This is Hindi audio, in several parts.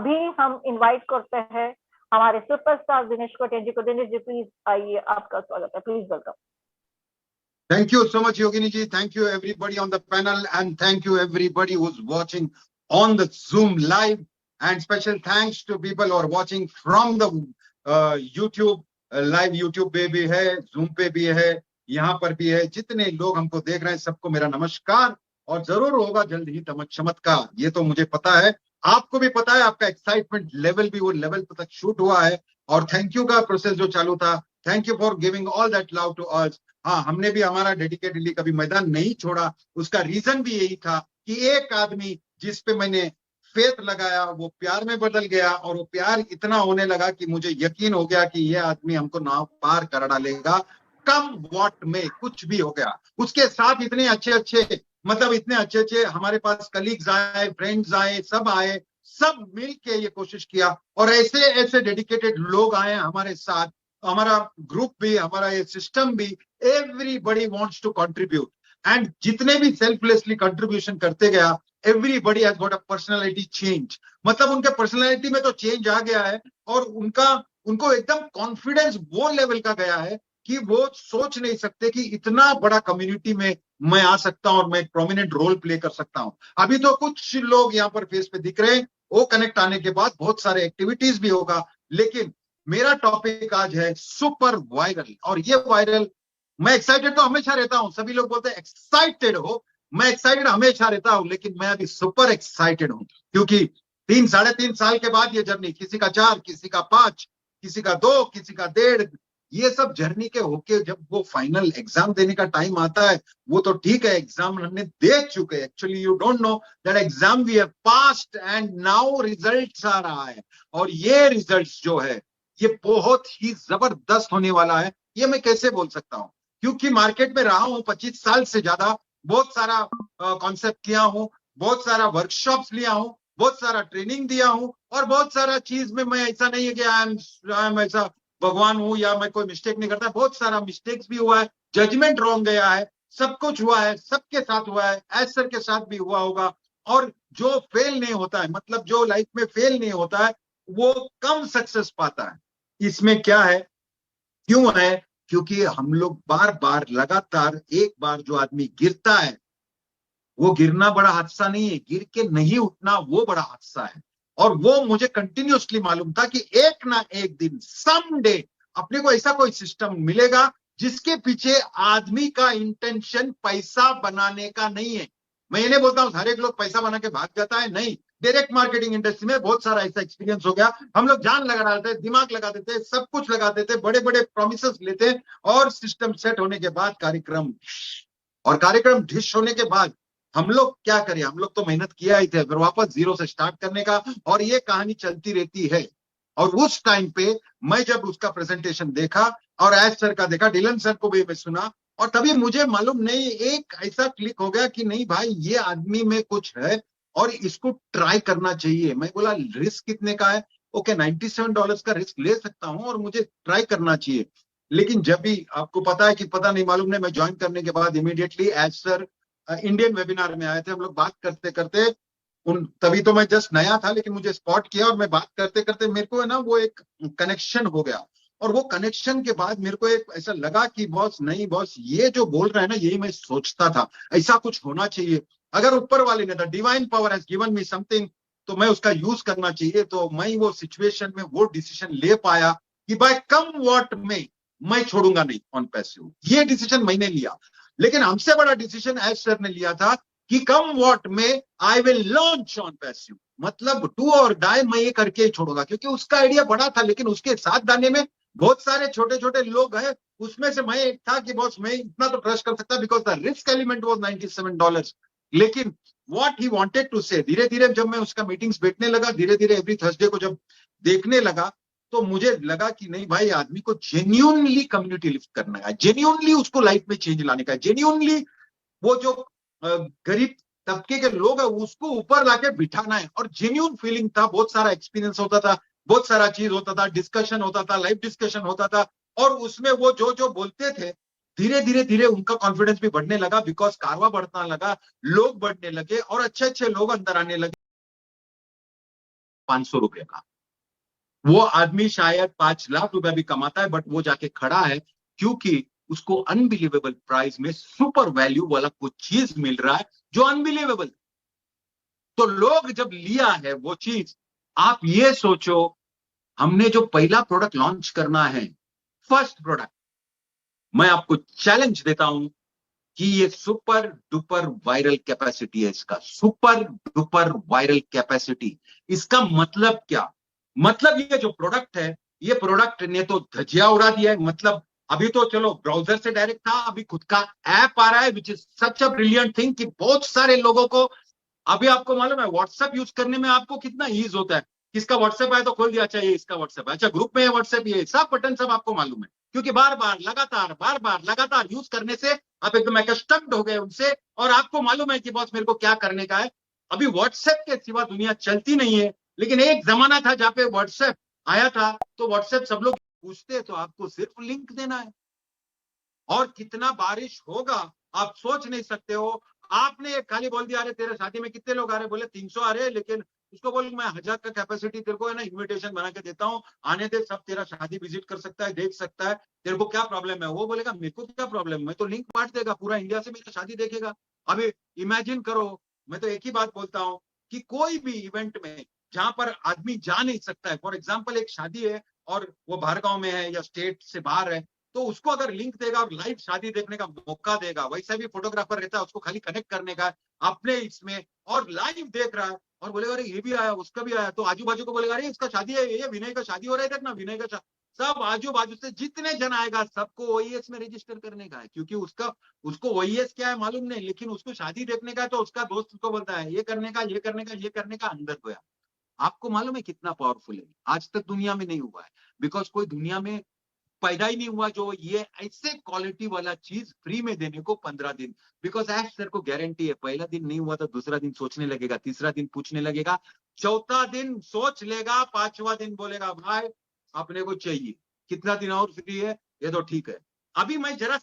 अभी हम इनवाइट करते हैं हमारे सुपरस्टार दिनेश कोटेन जी को। दिनेश जी प्लीज आइए, आपका स्वागत है, please welcome. Thank you so much, Yogini ji. Thank you everybody on the panel, and thank you everybody who's watching on the Zoom live. And special thanks to people who are watching from the YouTube live. YouTube पे भी है, Zoom पे भी है, यहाँ पर भी है। जितने लोग हमको देख रहे हैं सबको मेरा नमस्कार, और जरूर होगा जल्द ही चमत्कार, ये तो मुझे पता है, आपको भी पता है। आपका एक्साइटमेंट लेवल भी वो लेवल तक शूट हुआ है, और थैंक यू का प्रोसेस जो चालू था, thank you for giving all that love to us. हाँ, हमने भी हमारा डेडिकेटली कभी मैदान नहीं छोड़ा। उसका रीजन भी यही था कि एक आदमी जिस पे मैंने फेथ लगाया वो प्यार में बदल गया, और वो प्यार इतना होने लगा कि मुझे यकीन हो गया कि ये आदमी हमको नाव पार कर डालेगा, कम वॉट में कुछ भी हो गया। उसके साथ इतने अच्छे हमारे पास कलीग्स आए, फ्रेंड्स आए, सब मिल के ये कोशिश किया, और ऐसे ऐसे डेडिकेटेड लोग आए हमारे साथ। हमारा ग्रुप भी, हमारा ये सिस्टम भी, everybody wants to contribute, and जितने भी सेल्फलेसली कंट्रीब्यूशन करते गया, everybody has got a personality change. मतलब उनके पर्सनालिटी में तो चेंज आ गया है, और उनको एकदम कॉन्फिडेंस वो लेवल का गया है कि वो सोच नहीं सकते कि इतना बड़ा कम्युनिटी में मैं आ सकता हूं और मैं एक प्रोमिनेंट रोल प्ले कर सकता हूं। अभी तो कुछ लोग यहाँ पर फेस पे दिख रहे हैं, वो कनेक्ट आने के बाद बहुत सारे एक्टिविटीज भी होगा, लेकिन मेरा टॉपिक आज है सुपर वायरल। और ये वायरल, मैं एक्साइटेड तो हमेशा रहता हूं, सभी लोग बोलते हैं एक्साइटेड हो, मैं एक्साइटेड हमेशा रहता हूं, लेकिन मैं अभी सुपर एक्साइटेड हूं, क्योंकि 3-3.5 साल के बाद ये जर्नी, किसी का 4, किसी का 5, किसी का 2, किसी का 1.5, ये सब जर्नी के होके जब वो फाइनल एग्जाम देने का टाइम आता है, वो तो ठीक है, एग्जाम हमने दे चुके। Actually you don't know that exam we have passed, and now results आ रहा है, और ये रिजल्ट्स जो है ये बहुत ही जबरदस्त होने वाला है। ये मैं कैसे बोल सकता हूँ, क्योंकि मार्केट में रहा हूं 25 साल से ज्यादा, बहुत सारा कॉन्सेप्ट किया हूं, बहुत सारा वर्कशॉप्स लिया हूं, बहुत सारा ट्रेनिंग दिया हूं, और बहुत सारा चीज में मैं ऐसा नहीं है कि आई एम ऐसा भगवान हूं या मैं कोई मिस्टेक नहीं करता। बहुत सारा मिस्टेक्स भी हुआ है, जजमेंट रॉन्ग गया है, सब कुछ हुआ है, सबके साथ हुआ है, एज सर के साथ भी हुआ होगा। और जो फेल नहीं होता है, मतलब जो लाइफ में फेल नहीं होता है, वो कम सक्सेस पाता है। इसमें क्या है, क्यों है, क्योंकि हम लोग बार बार लगातार, एक बार जो आदमी गिरता है, वो गिरना बड़ा हादसा नहीं है, गिर के नहीं उठना वो बड़ा हादसा है। और वो मुझे कंटिन्यूअसली मालूम था कि एक ना एक दिन समडे अपने को ऐसा कोई सिस्टम मिलेगा जिसके पीछे आदमी का इंटेंशन पैसा बनाने का नहीं है। मैं ये नहीं बोलता हूं हर एक लोग पैसा बना के भाग जाता है, नहीं। डायरेक्ट मार्केटिंग इंडस्ट्री में बहुत सारा ऐसा एक्सपीरियंस हो गया, हम लोग जान लगा डालते, दिमाग लगा देते, सब कुछ लगा देते, बड़े बड़े प्रोमिसेस लेते, और सिस्टम सेट होने के बाद कार्यक्रम ढिश होने के बाद हम लोग क्या करें, हम लोग तो मेहनत किया ही थे, फिर वापस जीरो से स्टार्ट करने का, और ये कहानी चलती रहती है। और उस टाइम पे मैं जब उसका प्रेजेंटेशन देखा, और एज सर का देखा, डिलन सर को भी मैं सुना, और तभी मुझे मालूम नहीं, एक ऐसा क्लिक हो गया कि नहीं भाई, ये आदमी में कुछ है और इसको ट्राई करना चाहिए। मैं बोला रिस्क कितने का है, ओके $97 का रिस्क ले सकता हूं और मुझे ट्राई करना चाहिए। लेकिन जब भी आपको पता है कि पता नहीं मालूम नहीं, मैं ज्वाइन करने के बाद immediately as sir Indian webinar में आए थे, हम लोग बात करते करते तभी तो मैं जस्ट नया था, लेकिन मुझे स्पॉट किया, और मैं बात करते करते मेरे को है ना वो एक कनेक्शन हो गया। और वो कनेक्शन के बाद मेरे को एक ऐसा लगा कि बॉस, नहीं बॉस, ये जो बोल रहा है ना, यही मैं सोचता था, ऐसा कुछ होना चाहिए। अगर ऊपर वाले ने, the divine power has given me something, तो मैं उसका यूज करना चाहिए। तो मैं वो सिचुएशन में वो डिसीजन ले पाया कि बाय कम वॉट में मैं छोड़ूंगा नहीं ऑन पैसिव। ये डिसीजन मैंने लिया। लेकिन हमसे बड़ा डिसीजन एज सर ने लिया था कि कम वॉट में I will launch on passive, मतलब डू और डाई, मैं ये करके ही छोड़ूंगा। क्योंकि उसका आइडिया बड़ा था, लेकिन उसके साथ दाने में बहुत सारे छोटे छोटे लोग हैं, उसमें से मैं एक था कि बॉस मैं इतना तो ट्रस्ट कर सकता, because the risk element was $97। लेकिन व्हाट ही वांटेड टू से, धीरे धीरे जब मैं उसका मीटिंग्स बैठने लगा, धीरे धीरे एवरी थर्सडे को जब देखने लगा, तो मुझे लगा कि नहीं भाई, आदमी को जेन्युइनली कम्युनिटी लिफ्ट करना है, जेन्युइनली उसको लाइफ में चेंज लाने का है, जेन्युइनली वो जो गरीब तबके के लोग हैं उसको ऊपर लाके बिठाना है। और जेन्युइन फीलिंग था, बहुत सारा एक्सपीरियंस होता था, बहुत सारा चीज होता था, डिस्कशन होता था, लाइव डिस्कशन होता था, और उसमें वो जो जो बोलते थे, धीरे धीरे धीरे उनका कॉन्फिडेंस भी बढ़ने लगा, बिकॉज कारवा बढ़ना लगा, लोग बढ़ने लगे, और अच्छे अच्छे लोग अंदर आने लगे। 500 रुपए का। वो आदमी शायद 5 लाख रुपए भी कमाता है, बट वो जाके खड़ा है क्योंकि उसको अनबिलीवेबल प्राइस में सुपर वैल्यू वाला कुछ चीज मिल रहा है जो अनबिलीवेबल। तो लोग जब लिया है वो चीज, आप ये सोचो, हमने जो पहला प्रोडक्ट लॉन्च करना है, फर्स्ट प्रोडक्ट, मैं आपको चैलेंज देता हूं कि ये सुपर डुपर वायरल कैपेसिटी है इसका, सुपर डुपर वायरल कैपेसिटी। इसका मतलब क्या? मतलब ये जो प्रोडक्ट है, ये प्रोडक्ट ने तो धजिया उड़ा दिया है। मतलब अभी तो चलो ब्राउजर से डायरेक्ट था, अभी खुद का ऐप आ रहा है, which is such a brilliant thing कि बहुत सारे लोगों को, अभी आपको मालूम है व्हाट्सएप यूज करने में आपको कितना ईज होता है। किसका व्हाट्सएप आया तो खोल दिया, अच्छा ये इसका व्हाट्सएप है, अच्छा ग्रुप में व्हाट्सएप, ये सब बटन सब आपको मालूम है, क्योंकि बार बार लगातार यूज करने से आप एकदम एकस्टम्ड हो गए उनसे, और आपको मालूम है कि बॉस मेरे को क्या करने का है। अभी व्हाट्सएप के सिवा दुनिया चलती नहीं है, लेकिन एक जमाना था जहां पे व्हाट्सएप आया था तो व्हाट्सएप सब लोग पूछते तो आपको सिर्फ लिंक देना है, और कितना बारिश होगा आप सोच नहीं सकते हो। आपने खाली बोल दिया, अरे तेरे शादी में कितने लोग आ रहे, बोले 300 आ रहे, लेकिन उसको बोल मैं 1000 का कैपेसिटी तेरे को है ना इनविटेशन बना के देता हूँ, आने दे, सब तेरा शादी विजिट कर सकता है, देख सकता है, तेरे को क्या प्रॉब्लम है। वो बोलेगा मेरे को क्या प्रॉब्लम, मैं तो लिंक बांट देगा, पूरा इंडिया से मेरी शादी देखेगा। अभी इमेजिन करो, मैं तो एक ही बात बोलता हूँ कि कोई भी इवेंट में जहां पर आदमी जा नहीं सकता है, फॉर एग्जाम्पल एक शादी है और वो बाहर गांव में है या स्टेट से बाहर है, तो उसको अगर लिंक देगा और लाइव शादी देखने का मौका देगा, वैसा भी फोटोग्राफर रहता है, उसको खाली कनेक्ट करने का अपने इसमें, और लाइव देख रहा है और बोलेगा अरे ये भी आया उसका भी आया, तो आजू बाजू को बोलेगा अरे इसका शादी है, ये विनय का शादी हो रहा है, देखना विनय का सब आजू बाजू से जितने जन आएगा सबको ओईएस में रजिस्टर करने का है, क्योंकि उसको ओईएस क्या है मालूम नहीं, लेकिन उसको शादी देखने का है, तो उसका दोस्त उसको बोलता है ये करने का, ये करने का, ये करने का, अंदर गया। आपको मालूम है कितना पावरफुल है, आज तक दुनिया में नहीं हुआ है, बिकॉज कोई दुनिया में पैदा ही नहीं हुआ जो ये ऐसे क्वालिटी वाला चीज फ्री में देने को 15 दिन। बिकॉज एज सर को गारंटी है, पहला दिन नहीं हुआ तो दूसरा दिन सोचने लगेगा, तीसरा दिन पूछने लगेगा, चौथा दिन सोच लेगा, पांचवा दिन बोलेगा भाई अपने को चाहिए, कितना दिन और फ्री है, ये तो ठीक है। अभी मैं जरा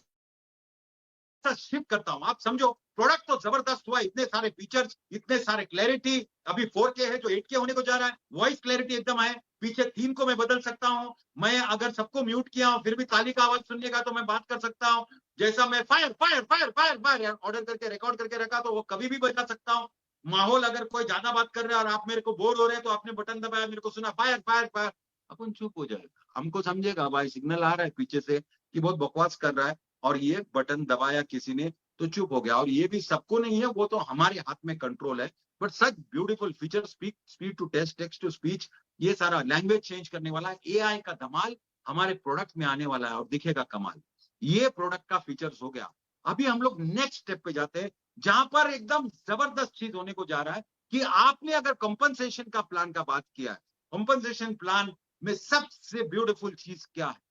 शिफ्ट करता हूं, आप समझो, प्रोडक्ट तो जबरदस्त हुआ, इतने सारे फीचर्स, इतने सारे क्लैरिटी, अभी 4K है जो 8K होने को जा रहा है, वॉइस क्लैरिटी एकदम है, पीछे थीम को मैं बदल सकता हूं, मैं अगर सबको म्यूट किया हूं फिर भी ताली का आवाज सुनने का तो मैं बात कर सकता हूं, जैसा मैं fire fire fire fire fire order करके रिकॉर्ड करके रखा तो वो कभी भी बजा सकता हूं। माहौल अगर कोई ज्यादा बात कर रहा है और आप मेरे को बोर हो रहे हैं तो आपने बटन दबाया, मेरे को सुना फायर फायर फायर, अपन चुप हो जाएगा, हमको समझेगा भाई सिग्नल आ रहा है पीछे से कि बहुत बकवास कर रहा है, और ये बटन दबाया किसी ने तो चुप हो गया। और ये भी सबको नहीं है, वो तो हमारे हाथ में कंट्रोल है, but such beautiful feature, speed to text, text to speech, ये सारा लैंग्वेज चेंज करने वाला है, एआई का धमाल हमारे प्रोडक्ट में आने वाला है और दिखेगा कमाल। ये प्रोडक्ट का फीचर्स हो गया। अभी हम लोग नेक्स्ट स्टेप पे जाते हैं, जहां पर एकदम जबरदस्त चीज होने को जा रहा है कि आपने अगर कंपनसेशन का प्लान का बात किया है, कंपनसेशन प्लान में सबसे ब्यूटीफुल चीज क्या है?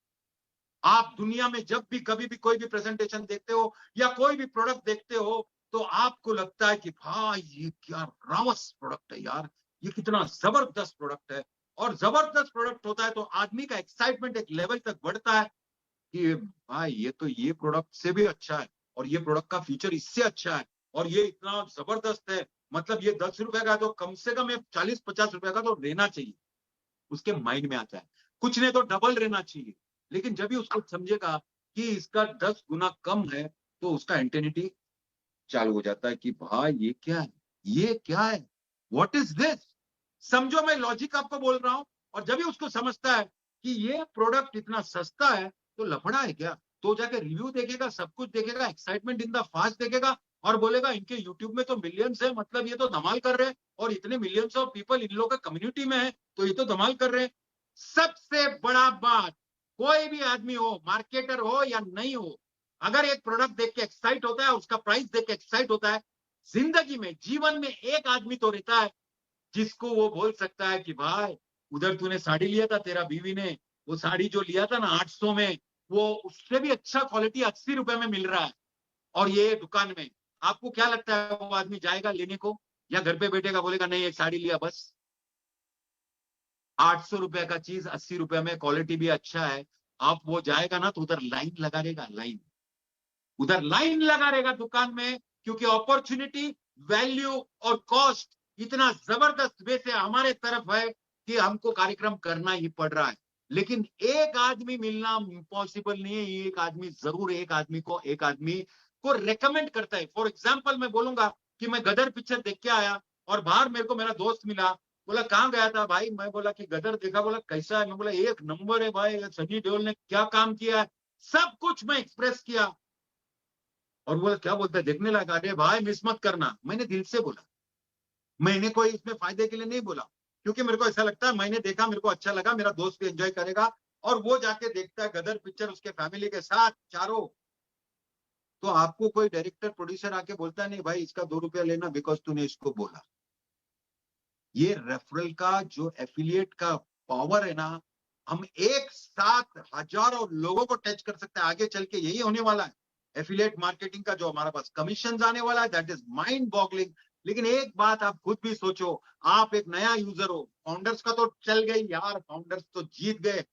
आप दुनिया में जब भी कभी भी कोई भी प्रेजेंटेशन देखते हो या कोई भी प्रोडक्ट देखते हो तो आपको लगता है कि भाई ये क्या रावस प्रोडक्ट है यार, ये कितना जबरदस्त प्रोडक्ट है। और जबरदस्त प्रोडक्ट होता है तो आदमी का एक्साइटमेंट एक लेवल तक बढ़ता है कि भाई ये तो ये प्रोडक्ट से भी अच्छा है, और ये प्रोडक्ट का फीचर इससे अच्छा है, और ये इतना जबरदस्त है, मतलब ये 10 रुपए का तो कम से कम 40-50 रुपए का तो रहना चाहिए, उसके माइंड में आता है, कुछ नहीं तो डबल रहना चाहिए। लेकिन जब भी उसको समझेगा कि इसका 10 गुना कम है तो उसका एंटेनिटी चालू हो जाता है कि भाई ये क्या है, ये क्या है, व्हाट इज दिस। समझो मैं लॉजिक आपको बोल रहा हूं। और जब भी उसको समझता है कि ये प्रोडक्ट इतना सस्ता है तो लफड़ा है क्या, तो जाके रिव्यू देखेगा, सब कुछ देखेगा, एक्साइटमेंट इन द फास्ट देखेगा, और बोलेगा इनके यूट्यूब में तो मिलियंस है, मतलब ये तो धमाल कर रहे हैं, और इतने मिलियंस ऑफ पीपल इन लोगों का कम्युनिटी में है तो ये तो धमाल कर रहे हैं। सबसे बड़ा बात, कोई भी आदमी हो, मार्केटर हो या नहीं हो, अगर एक प्रोडक्ट देख के एक्साइट होता है, उसका प्राइस देख के एक्साइट होता है, जिंदगी में जीवन में एक आदमी तो रहता है जिसको वो बोल सकता है कि भाई उधर तूने साड़ी लिया था, तेरा बीवी ने वो साड़ी जो लिया था ना 800 में, वो उससे भी अच्छा क्वालिटी 80 रुपए में मिल रहा है, और ये दुकान में, आपको क्या लगता है वो आदमी जाएगा लेने को, या घर पे बैठेगा बोलेगा नहीं एक साड़ी लिया बस। 800 रुपए का चीज 80 रुपए में, क्वालिटी भी अच्छा है, आप वो जाएगा ना तो उधर लाइन लगा रहेगा, लाइन, उधर लाइन लगा रहेगा दुकान में, क्योंकि अपॉर्चुनिटी, वैल्यू और कॉस्ट इतना जबरदस्त वे से हमारे तरफ है कि हमको कार्यक्रम करना ही पड़ रहा है, लेकिन एक आदमी मिलना इम्पॉसिबल नहीं है। एक आदमी जरूर एक आदमी को रेकमेंड करता है। फॉर एग्जाम्पल मैं बोलूंगा कि मैं गदर पिक्चर देख के आया और बाहर मेरे को मेरा दोस्त मिला, बोला कहाँ गया था भाई, मैं बोला कि गदर देखा, बोला कैसा है, मैं बोला एक नंबर है भाई, सनी देओल ने क्या काम किया है, सब कुछ मैं एक्सप्रेस किया। और बोला क्या बोलता है, देखने लगा, अरे भाई मिस मत करना। मैंने दिल से बोला, मैंने कोई इसमें फायदे के लिए नहीं बोला, क्योंकि मेरे को ऐसा लगता है मैंने देखा, मेरे को अच्छा लगा, मेरा दोस्त भी एंजॉय करेगा और वो जाके देखता है गदर पिक्चर उसके फैमिली के साथ चारों। तो आपको कोई डायरेक्टर प्रोड्यूसर आके बोलता नहीं भाई इसका 2 रुपया लेना बिकॉज तूने इसको बोला। ये रेफरल का जो एफिलिएट का पावर है ना, हम एक साथ हजारों लोगों को टच कर सकते हैं। आगे चल के यही होने वाला है एफिलिएट मार्केटिंग का, जो हमारा पास कमीशन आने वाला है, दैट इज माइंड बॉगलिंग। लेकिन एक बात आप खुद भी सोचो, आप एक नया यूजर हो, फाउंडर्स का तो चल गई यार, फाउंडर्स तो जीत गए,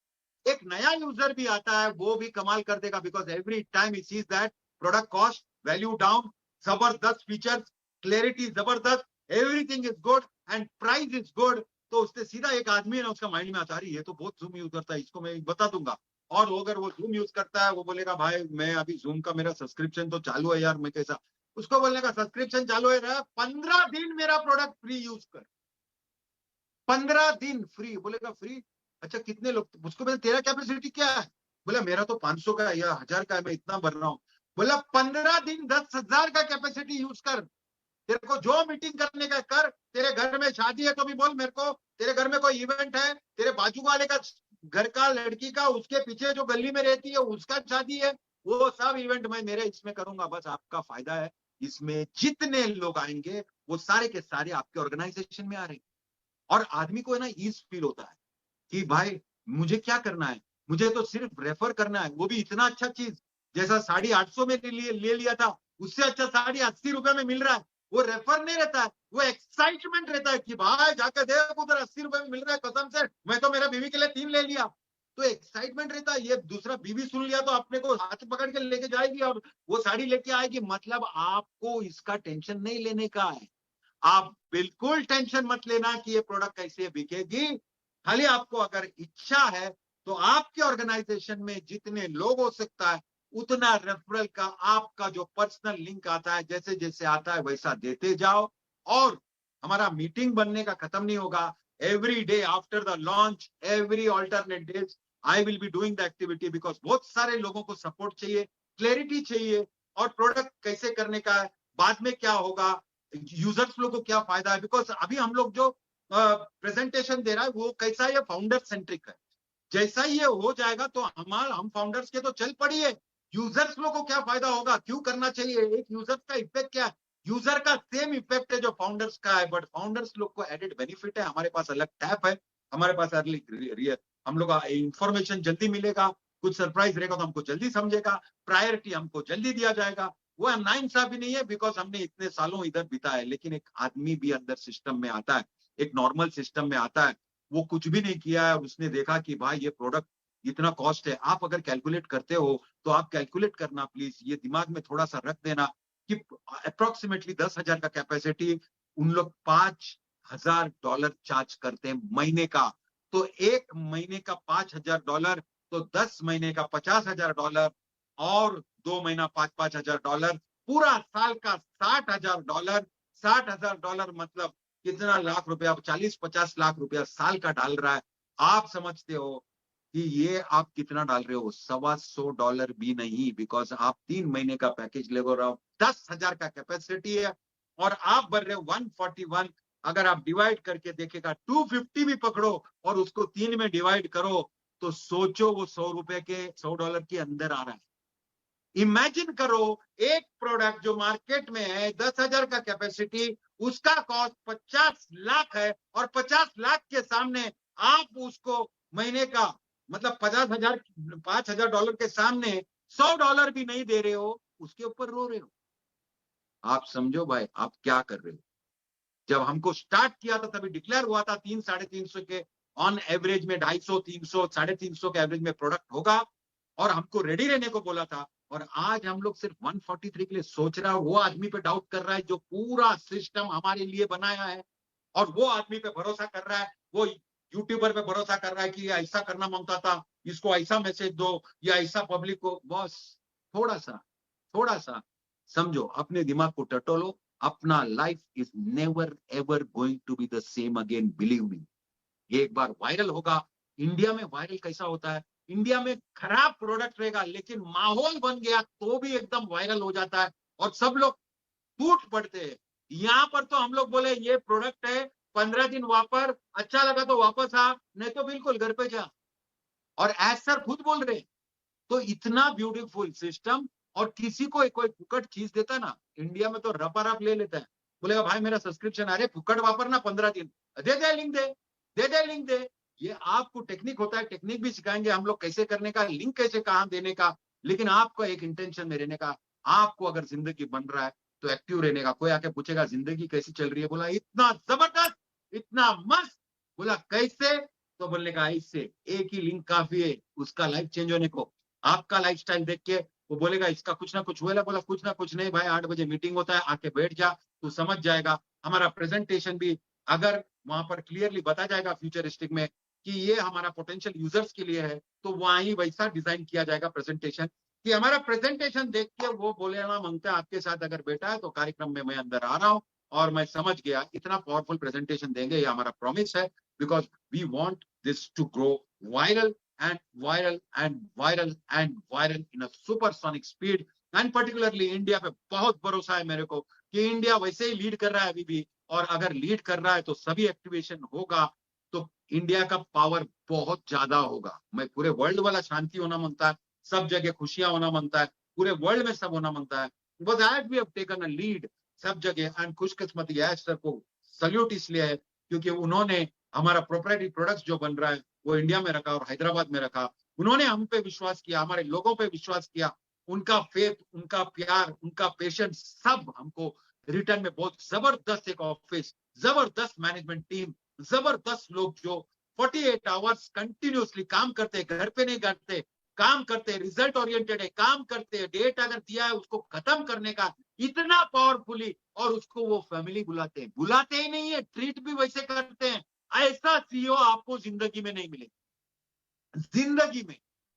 एक नया यूजर भी आता है वो भी कमाल कर देगा, because every time he sees that product cost value down, जबरदस्त फीचर्स, क्लैरिटी जबरदस्त, everything is good and price is good. तो उससे सीधा एक आदमी है ना, उसका माइंड में आता है ये तो बहुत जूम यूज करता है, इसको मैं बता दूंगा। और अगर वो जूम यूज करता है, वो बोलेगा भाई मैं अभी जूम का मेरा सब्सक्रिप्शन तो चालू है यार, मैं कैसा, उसको बोलने का सब्सक्रिप्शन चालू है रहा 15 दिन मेरा प्रोडक्ट फ्री यूज कर, 15 दिन फ्री। बोलेगा फ्री, अच्छा कितने लोग, उसको बोले तेरा कैपेसिटी क्या है, बोला मेरा तो 500 का है या 1000 का है, मैं इतना भर रहा हूँ। बोला 15 दिन 10,000 का कैपेसिटी यूज कर, तेरे को जो मीटिंग करने का कर, तेरे घर में शादी है तो भी बोल मेरे को, तेरे घर में कोई इवेंट है, तेरे बाजू वाले का घर का लड़की का उसके पीछे जो गली में रहती है उसका शादी है, वो सब इवेंट मैं मेरे इसमें करूंगा, बस आपका फायदा है। इसमें जितने लोग आएंगे वो सारे के सारे आपके ऑर्गेनाइजेशन में आ रहे हैं। और आदमी को है ना ईज फील होता है कि भाई मुझे क्या करना है, मुझे तो सिर्फ रेफर करना है, वो भी इतना अच्छा चीज जैसा 850 में ले लिया था, उससे अच्छा 80 में मिल रहा है। वो रेफर नहीं रहता है, वो एक्साइटमेंट रहता है कि भाई जाकर देख उधर 80 में मिल रहा है, कसम से मैं तो मेरा बीवी के लिए 3 ले लिया। तो एक्साइटमेंट रहता है। ये दूसरा बीवी सुन लिया तो अपने को हाथ पकड़ के लेके जाएगी और वो साड़ी लेके आएगी। मतलब आपको इसका टेंशन नहीं लेने का है, आप बिल्कुल टेंशन मत लेना कि ये प्रोडक्ट कैसे बिकेगी। खाली आपको अगर इच्छा है तो आपके ऑर्गेनाइजेशन में जितने लोग हो सकता है उतना रेफरल का आपका जो पर्सनल लिंक आता है, जैसे जैसे आता है वैसा देते जाओ। और हमारा मीटिंग बनने का खत्म नहीं होगा। Every day after the launch, every alternate days I will be doing the activity, because बहुत सारे लोगों को सपोर्ट चाहिए, क्लैरिटी चाहिए, और प्रोडक्ट कैसे करने का है, बाद में क्या होगा, यूजर्स लोगों को क्या फायदा है। बिकॉज अभी हम लोग जो प्रेजेंटेशन दे रहा है वो कैसा है, फाउंडर सेंट्रिक है। जैसा ही ये हो जाएगा तो हम फाउंडर्स के तो चल पड़ी है, यूजर्स लोगों को क्या फायदा होगा, क्यों करना चाहिए, एक यूजर का इफेक्ट क्या है, यूजर का सेम इफेक्ट है जो फाउंडर्स का है, बट फाउंडर्स लोग को एडेड बेनिफिट है, हमारे पास अलग टैप है, हमारे पास हम लोग इंफॉर्मेशन जल्दी मिलेगा, कुछ सरप्राइज रहेगा तो हमको जल्दी समझेगा, प्रायोरिटी हमको जल्दी दिया जाएगा। वो नाइंसाफी नहीं है, बिकॉज हमने इतने सालों इधर बिताए। लेकिन एक आदमी भी अंदर सिस्टम में आता है, एक नॉर्मल सिस्टम में आता है, वो कुछ भी नहीं किया है, उसने देखा कि भाई ये प्रोडक्ट इतना कॉस्ट है। आप अगर कैलकुलेट करते हो तो आप कैलकुलेट करना प्लीज, ये दिमाग में थोड़ा सा रख देना कि अप्रोक्सीमेटली 10,000 का कैपेसिटी, उन लोग $5,000 चार्ज करते हैं महीने का। तो एक महीने का $5,000, तो 10 महीने का $50,000, और 2 महीना $5,000, पूरा साल का $60,000। $60,000 मतलब कितना लाख रुपया, 40-50 लाख रुपया साल का डाल रहा है। आप समझते हो कि ये आप कितना डाल रहे हो, $125 भी नहीं, बिकॉज आप 3 महीने का पैकेज ले रहे हो, 10,000 का कैपेसिटी है और आप भर रहे हो 141। अगर आप डिवाइड करके देखेगा, 250 भी पकड़ो और उसको 3 में डिवाइड करो, तो सोचो वो $100 के अंदर आ रहा है। इमेजिन करो, एक प्रोडक्ट जो मार्केट में है 10,000 का कैपेसिटी, उसका कॉस्ट 50 लाख है, और 50 लाख के सामने आप उसको महीने का मतलब $5,000 के सामने $100 भी नहीं दे रहे हो, उसके ऊपर रो रहे हो। आप समझो भाई आप क्या कर रहे हो। जब हमको स्टार्ट किया था तभी डिक्लेयर हुआ था 300-350 के ऑन एवरेज में, 250, 300, 350 के एवरेज में प्रोडक्ट होगा, और हमको रेडी रहने को बोला था। और आज हम लोग सिर्फ 143 के लिए सोच रहा है, वो आदमी पे डाउट कर रहा है जो पूरा सिस्टम हमारे लिए बनाया है, और वो आदमी पे भरोसा कर रहा है, वो यूट्यूबर पे भरोसा कर रहा है कि ये ऐसा करना मांगता था, इसको ऐसा मैसेज दो या ऐसा पब्लिक को। बॉस थोड़ा सा समझो, अपने दिमाग को टटोलो। अपना life is never ever going to be the same again, believe me. ये एक बार वायरल होगा। इंडिया में वायरल कैसा होता है, इंडिया में खराब प्रोडक्ट रहेगा लेकिन माहौल बन गया तो भी एकदम वायरल हो जाता है और सब लोग टूट पड़ते हैं। यहाँ पर तो हम लोग बोले ये प्रोडक्ट है, 15 दिन वापर, अच्छा लगा तो वापस आ, नहीं तो बिल्कुल घर पे जा। और एज सर खुद बोल रहे, तो इतना ब्यूटीफुल सिस्टम। और किसी को कोई फुकट चीज देता ना, इंडिया में तो रपा रप ले लेता है, बोलेगा भाई मेरा सब्सक्रिप्शन, अरे फुकट वापरना 15 दिन, दे लिंक दे। ये आपको टेक्निक होता है, टेक्निक भी सिखाएंगे हम लोग, कैसे करने का, लिंक कैसे कहां देने का। लेकिन आपको एक इंटेंशन में रहने का, आपको अगर जिंदगी बन रहा है तो एक्टिव रहने का। कोई आके पूछेगा जिंदगी कैसी चल रही है, बोला इतना जबरदस्त, इतना मस्त। बोला कैसे, तो बोलने का इससे, एक ही लिंक काफी है उसका लाइफ चेंज होने को। आपका लाइफस्टाइल देख के वो बोलेगा इसका कुछ ना कुछ हुआ। बोला कुछ ना कुछ नहीं भाई, 8 बजे मीटिंग होता है, आके बैठ जा, तू समझ जाएगा। हमारा प्रेजेंटेशन भी अगर वहां पर क्लियरली बता जाएगा फ्यूचरिस्टिक में कि ये हमारा पोटेंशियल यूजर्स के लिए है, तो वहां ही वैसा डिजाइन किया जाएगा प्रेजेंटेशन कि हमारा प्रेजेंटेशन देख के वो बोलेगा मांगता है आपके साथ अगर बैठा है तो कार्यक्रम में मैं अंदर आ रहा हूं और मैं समझ गया। इतना पावरफुल प्रेजेंटेशन देंगे, ये हमारा प्रॉमिस है, because we want this to grow viral and viral and viral and viral in a supersonic speed. And particularly India पे बहुत भरोसा है मेरे को कि इंडिया वैसे ही लीड कर रहा है अभी भी, और अगर लीड कर रहा है तो सभी एक्टिवेशन होगा तो इंडिया का पावर बहुत ज्यादा होगा। मैं पूरे वर्ल्ड वाला शांति होना मांगता है, सब जगह खुशियां होना मांगता है, पूरे वर्ल्ड में सब होना मांगता है। बिकॉज आज we have taken a lead सब जगह। एंड खुशकिस्मती यश सर को सल्यूट इसलिए है क्योंकि उन्होंने हमारा प्रोप्राइटरी प्रोडक्ट्स जो बन रहा है वो इंडिया में रखा और हैदराबाद में रखा। उन्होंने हम पे विश्वास किया, हमारे लोगों पे विश्वास किया। उनका फेथ, उनका प्यार, उनका पेशेंस सब हमको रिटर्न में बहुत जबरदस्त एक ऑफिस, जबरदस्त मैनेजमेंट टीम, जबरदस्त लोग जो 48 आवर्स कंटिन्यूसली काम करते, घर पे नहीं करते, काम करते, रिजल्ट ओरिएंटेड है, काम करते, डेट अगर दिया है उसको खत्म करने का इतना पावरफुली, और उसको वो फैमिली बुलाते ही नहीं है, ट्रीट भी वैसे करते हैं। ऐसा सीईओ आपको जिंदगी में नहीं मिलेगा, जिंदगी में।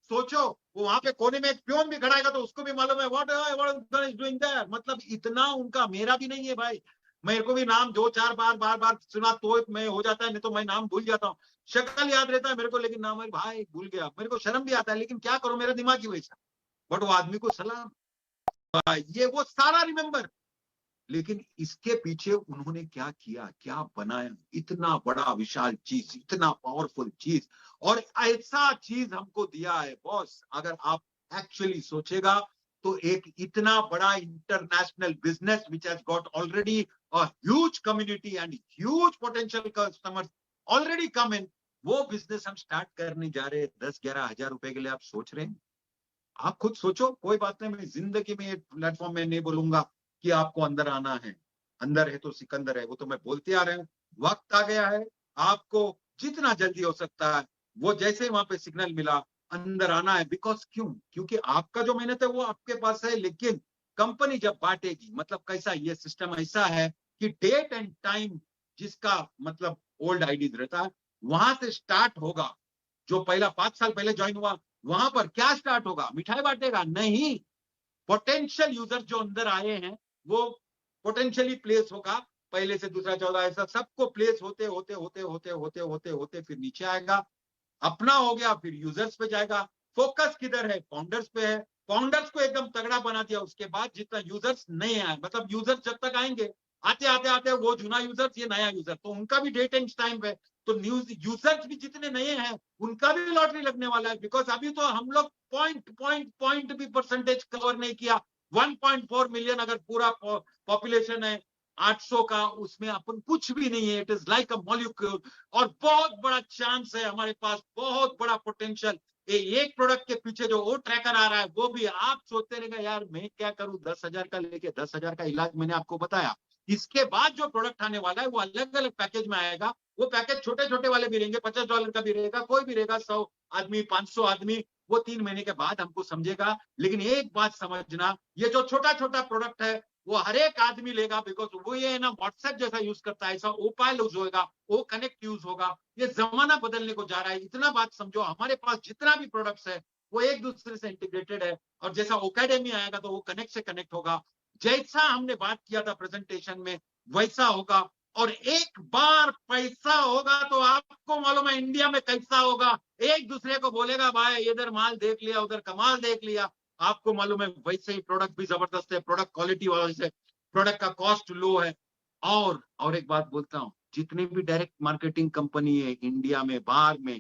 सोचो वो वहां पे कोने में एक प्योन भी खड़ा है तो उसको भी मालूम है व्हाट इज डूइंग देयर। मतलब इतना उनका, मेरा भी नहीं है भाई, मेरे को भी नाम 2-4 बार सुना तो मैं हो जाता है, नहीं तो मैं नाम भूल जाता हूँ। शक्ल याद रहता है मेरे को लेकिन नाम भाई भूल गया, मेरे को शर्म भी आता है, लेकिन क्या करूं, मेरा दिमाग ही वैसा। बट वो आदमी को सलाम, ये वो सारा रिमेंबर। लेकिन इसके पीछे उन्होंने क्या किया, क्या बनाया, इतना बड़ा विशाल चीज, इतना पावरफुल चीज, और ऐसा चीज हमको दिया है बॉस। अगर आप एक्चुअली सोचेगा तो एक इतना बड़ा international business which has got already a huge community and huge potential customers already come in, वो बिजनेस हम स्टार्ट करने जा रहे हैं 10-11 हजार रुपए के लिए। आप सोच रहे हैं, आप खुद सोचो। कोई बात नहीं, मैं जिंदगी में प्लेटफॉर्म में नहीं बोलूंगा कि आपको अंदर आना है, अंदर है तो सिकंदर है, वो तो मैं बोलते आ रहे हूँ। वक्त आ गया है, आपको जितना जल्दी हो सकता है, वो जैसे वहां पे सिग्नल मिला अंदर आना है। बिकॉज क्यों, क्योंकि आपका जो मेहनत है वो आपके पास है, लेकिन कंपनी जब बांटेगी, मतलब कैसा ये सिस्टम ऐसा है कि डेट एंड टाइम जिसका मतलब ओल्ड आईडीज रहता है वहां से स्टार्ट होगा। जो पहला 5 साल पहले ज्वाइन हुआ वहां पर क्या स्टार्ट होगा, मिठाई बांटेगा नहीं, पोटेंशियल यूजर जो अंदर आए हैं वो पोटेंशियली प्लेस होगा, पहले से दूसरा 14 ऐसा सबको प्लेस होते होते होते होते होते होते होते फिर नीचे आएगा, अपना हो गया, फिर यूजर्स पे जाएगा। फोकस किधर है, फाउंडर्स पे है। फाउंडर्स को एकदम तगड़ा बना दिया, उसके बाद जितना यूजर्स नए आए, मतलब यूजर्स जब तक आएंगे, आते आते आते वो जुना यूजर्स, ये नया यूजर, तो उनका भी डेट एंड टाइम है। तो न्यूज यूजर्स भी जितने नए हैं उनका भी लॉटरी लगने वाला है। बिकॉज अभी तो हम लोग पॉइंट भी परसेंटेज कवर नहीं किया। 1.4 मिलियन अगर पूरा पॉपुलेशन है 800 का, उसमें अपन कुछ भी नहीं है। It is like a molecule, और बहुत बड़ा चांस है हमारे पास, बहुत बड़ा पोटेंशियल। एक प्रोडक्ट के पीछे जो वो ट्रैकर आ रहा है, वो भी आप सोचते रहेगा यार मैं क्या करूं, 10,000 का लेके 10,000 का इलाज मैंने आपको बताया। इसके बाद जो प्रोडक्ट आने वाला है वो अलग अलग पैकेज में आएगा। वो पैकेज छोटे छोटे वाले भी रहेंगे, $50 का भी रहेगा, कोई भी रहेगा, 100 आदमी, 500 आदमी, वो 3 महीने के बाद हमको समझेगा। लेकिन एक बात समझना, ये जो छोटा छोटा प्रोडक्ट है वो हर एक आदमी लेगा, बिकॉज वो ये ना व्हाट्सएप जैसा यूज करता है, ऐसा ओपाल यूज होगा, वो कनेक्ट यूज होगा। ये जमाना बदलने को जा रहा है। इतना बात समझो, हमारे पास जितना भी प्रोडक्ट्स है वो एक दूसरे से इंटीग्रेटेड है, और जैसा ओकेडमी आएगा तो वो कनेक्ट से कनेक्ट होगा। जैसा हमने बात किया था प्रेजेंटेशन में वैसा होगा, और एक बार पैसा होगा तो आपको मालूम है इंडिया में कैसा होगा। एक दूसरे को बोलेगा भाई इधर माल देख लिया, उधर कमाल देख लिया। आपको मालूम है वैसे ही प्रोडक्ट भी जबरदस्त है, प्रोडक्ट क्वालिटी वाले से, प्रोडक्ट का कॉस्ट लो है। और एक बात बोलता हूँ, जितनी भी डायरेक्ट मार्केटिंग कंपनी है इंडिया में, बाहर में,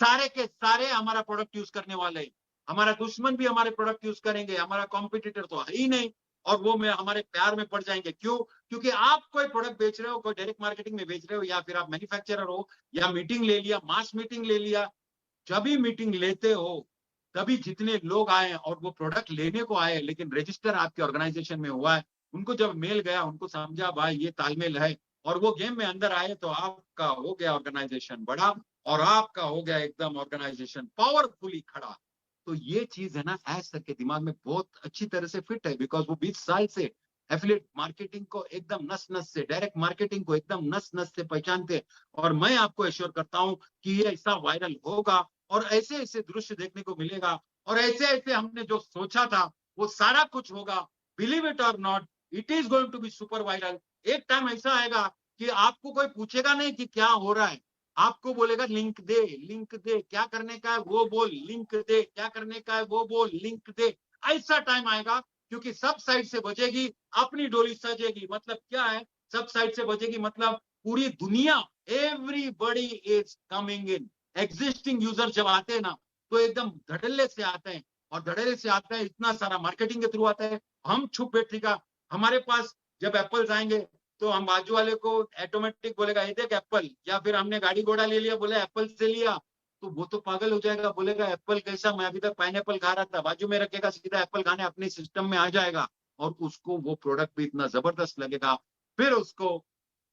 सारे के सारे हमारा प्रोडक्ट यूज करने वाले हैं। हमारा दुश्मन भी हमारे प्रोडक्ट यूज करेंगे, हमारा कॉम्पिटिटर तो है ही नहीं, और वो में हमारे प्यार में पड़ जाएंगे। क्यों? क्योंकि आप कोई प्रोडक्ट बेच रहे हो, कोई डायरेक्ट मार्केटिंग में बेच रहे हो, या फिर आप मैन्युफैक्चरर हो, या मीटिंग ले लिया, मास मीटिंग ले लिया। जब भी मीटिंग लेते हो तभी जितने लोग आए और वो प्रोडक्ट लेने को आए, लेकिन रजिस्टर आपके ऑर्गेनाइजेशन में हुआ है, उनको जब मेल गया, उनको समझा भाई ये तालमेल है, और वो गेम में अंदर आए, तो आपका हो गया ऑर्गेनाइजेशन बड़ा, और आपका हो गया एकदम ऑर्गेनाइजेशन पावरफुली खड़ा। तो ये चीज है ना, एज सर के दिमाग में बहुत अच्छी तरह से फिट है, बिकॉज वो 20 साल से एफिलिएट मार्केटिंग को एकदम नस नस से, डायरेक्ट मार्केटिंग को एकदम नस नस से पहचानते। और मैं आपको एश्योर करता हूं कि ये ऐसा वायरल होगा, और ऐसे ऐसे दृश्य देखने को मिलेगा, और ऐसे ऐसे हमने जो सोचा था वो सारा कुछ होगा। Believe it or not, it is going to be super viral. एक टाइम ऐसा आएगा कि आपको कोई पूछेगा नहीं कि क्या हो रहा है, आपको बोलेगा लिंक दे, लिंक दे, क्या करने का है वो बोल, लिंक दे, क्या करने का है वो बोल, लिंक दे। ऐसा टाइम आएगा, क्योंकि सब साइड से बजेगी, अपनी डोली सजेगी। मतलब क्या है, सब साइड से बजेगी, मतलब पूरी दुनिया, everybody is coming in. Existing user जब आते हैं ना, तो एकदम धड़ल्ले से आते हैं, और धड़ल्ले से आते हैं, इतना सारा मार्केटिंग के थ्रू आता है। हम छुप बैठेगा, हमारे पास जब एप्पल्स आएंगे तो हम बाजू वाले को ऑटोमेटिक बोलेगा ये देख एप्पल, या फिर हमने गाड़ी घोड़ा ले लिया, बोले एप्पल से लिया, तो वो तो पागल हो जाएगा, बोलेगा एप्पल कैसा, मैं अभी तक पाइनएप्पल खा रहा था। बाजू में रखेगा, सीधा एप्पल खाने अपने सिस्टम में आ जाएगा, और उसको वो प्रोडक्ट भी इतना जबरदस्त लगेगा, फिर उसको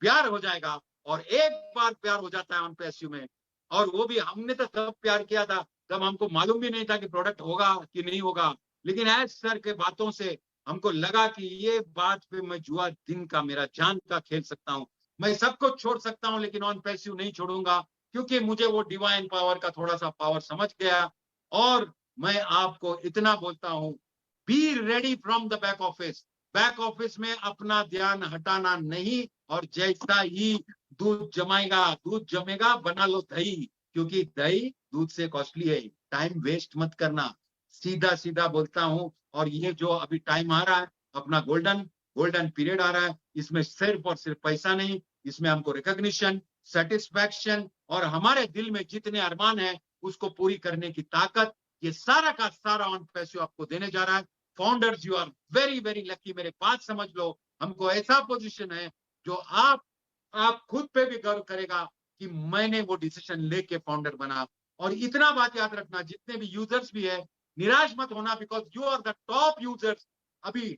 प्यार हो जाएगा। और एक बार प्यार हो जाता है ऑन पैसिव में, और वो भी हमने तो तब प्यार किया था, तब हमको मालूम भी नहीं था कि प्रोडक्ट होगा कि नहीं होगा, लेकिन एज सर के बातों से हमको लगा कि ये बात पे मैं जुआ दिन का, मेरा जान का खेल सकता हूँ, मैं सब कुछ छोड़ सकता हूँ, लेकिन ऑन पैसिव नहीं छोड़ूंगा, क्योंकि मुझे वो डिवाइन पावर का थोड़ा सा पावर समझ गया। और मैं आपको इतना बोलता हूँ, be ready from the back office. Back office में अपना ध्यान हटाना नहीं, और जैसा ही दूध जमाएगा, दूध जमेगा, बना लो दही, क्योंकि दही दूध से कॉस्टली है। टाइम वेस्ट मत करना, सीधा सीधा बोलता हूं। और ये जो अभी टाइम आ रहा है, अपना गोल्डन पीरियड आ रहा है, इसमें सिर्फ और सिर्फ पैसा नहीं, इसमें हमको रिकॉग्निशन, सेटिस्फैक्शन, और हमारे दिल में जितने अरमान है उसको पूरी करने की ताकत, ये सारा का सारा ऑन पैसिव आपको देने जा रहा है। Founders, you are very very lucky. मेरे बात समझ लो, हमको ऐसा पोजीशन है जो आप खुद पे भी गर्व करेगा कि मैंने वो डिसीजन लेके फाउंडर बना। और इतना बात याद रखना, जितने भी यूजर्स भी है, निराश मत होना, because you are the top users. अभी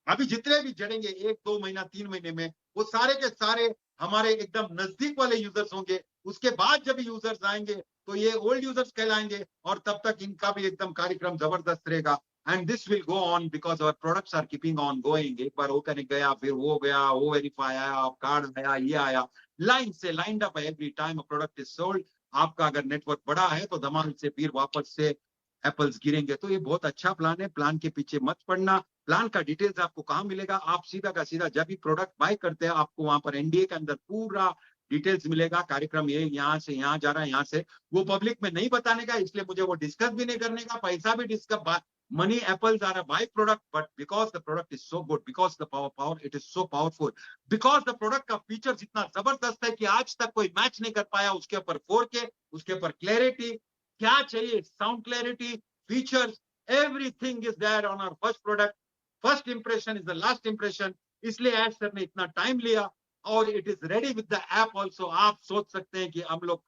अभी जितने भी जड़ेंगे 1-2 महीना 3 महीने में, वो सारे के सारे हमारे एकदम नजदीक वाले यूजर्स होंगे। उसके बाद जब यूजर्स आएंगे तो ये ओल्ड यूजर्स कहलाएंगे, और तब तक इनका भी एकदम कार्यक्रम जबरदस्त रहेगा। And this will go on, because our products are keeping on going. एक बार वो कनेक्ट गया, फिर वो गया, वो वेरीफाई आया, कार्ड आया, ये आया, लाइन से lined up every time a product is sold. आपका अगर नेटवर्क बड़ा है तो धमाल से फिर वापस से एप्पल्स गिरेंगे। तो ये बहुत अच्छा प्लान है, प्लान के पीछे मत पड़ना। प्लान का डिटेल्स आपको कहाँ मिलेगा? आप सीधा का सीधा जब भी प्रोडक्ट बाय करते हैं, आपको वहां पर एनडीए के अंदर पूरा डिटेल्स मिलेगा। कार्यक्रम ये यहाँ से यहाँ जा रहा है, यहाँ से वो पब्लिक में नहीं बताने का, इसलिए मुझे वो डिस्कस भी नहीं करने का। पैसा भी discuss, money apples are a by product, but because the product is so good, because the power it is so powerful, because the product का फीचर्स इतना जबरदस्त है कि आज तक कोई मैच नहीं कर पाया। उसके ऊपर 4K, उसके ऊपर क्लैरिटी, क्या चाहिए, sound clarity, features, everything is there on our first product. First impression is the last impression, इसलिए एड सर ने इतना टाइम लिया, और it is ready with the app also. आप सोच सकते हैं कि हम लोग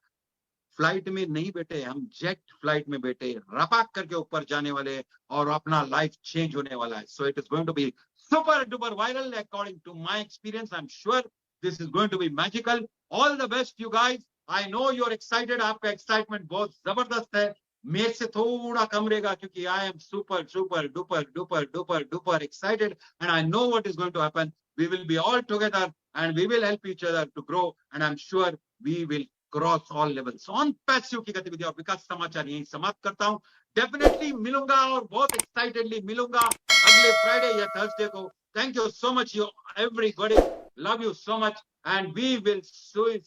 फ्लाइट में नहीं बैठे, हम जेट फ्लाइट में बैठे, रपाक करके ऊपर जाने वाले, और अपना लाइफ चेंज होने वाला है। So it is going to be super duper viral according to my experience. I am sure this is going to be magical. All the best you guys, I know you are excited, आपका एक्साइटमेंट बहुत जबरदस्त है। मेरे से थोड़ा कम रहेगा क्योंकि I am super super duper duper duper duper excited and I know what is going to happen. We will be all together and we will help each other to grow and I'm sure we will cross all levels. On passive की गतिविधि और विकास समाचार यही समाप्त करता हूं. डेफिनेटली मिलूंगा और बहुत एक्साइटेडली मिलूंगा अगले फ्राइडे या थर्सडे को. Thank you so much, you everybody. Love you so much and we will see